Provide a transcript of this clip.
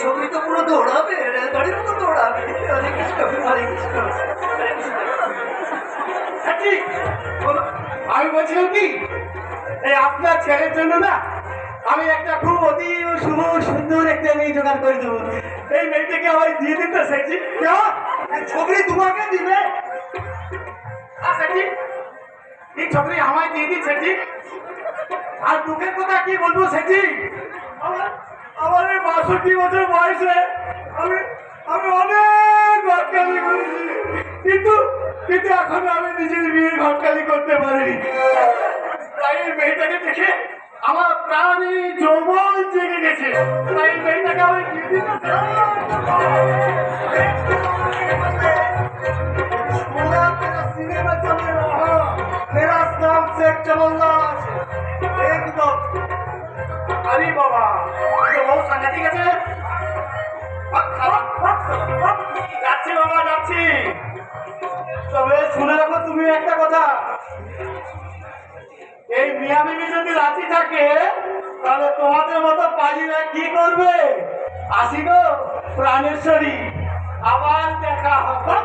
ছবি তো পুরো দৌড়াবে, রেলগাড়ির মতো দৌড়াবে। আমি বলছিলাম কি, এই আপনার ছেলের জন্য না আমি একটা খুব অতি শুভ সুন্দর একটা মেয়ে জোগাড় করে দেবো। এই মেয়েটাকে আমার দিয়ে দিতে সেটি ছবি তোমাকে দিবে। এই ছবি আমায় দিয়ে দিন সেটি। আর দুঃখের কথা কি বলবো সেটি, আমার ৬২ বছর বয়সে আমি অনেক ঘটকালি করেছি, কিন্তু এখন আমি নিজের বিয়ের ঘটকালি করতে পারিনি। তাই এই মেয়েটাকে দেখে আমার প্রাণী যৌবন জেগে গেছে। তাই এই মেয়েটাকে আমি সিনেমা চলে মেরা নাম শেখ জমল্লাস একদম। আরে বাবা বহু সাংঘাতিক আছে। যাচ্ছি বাবা যাচ্ছি। তবে শুনে রাখো তুমি একটা কথা, এই মিয়া বিবি যদি রাজি থাকে তাহলে তোমাদের মতো পাজিরা কি করবে? আসি গো প্রাণেশ্বরী, আবার দেখা হবে।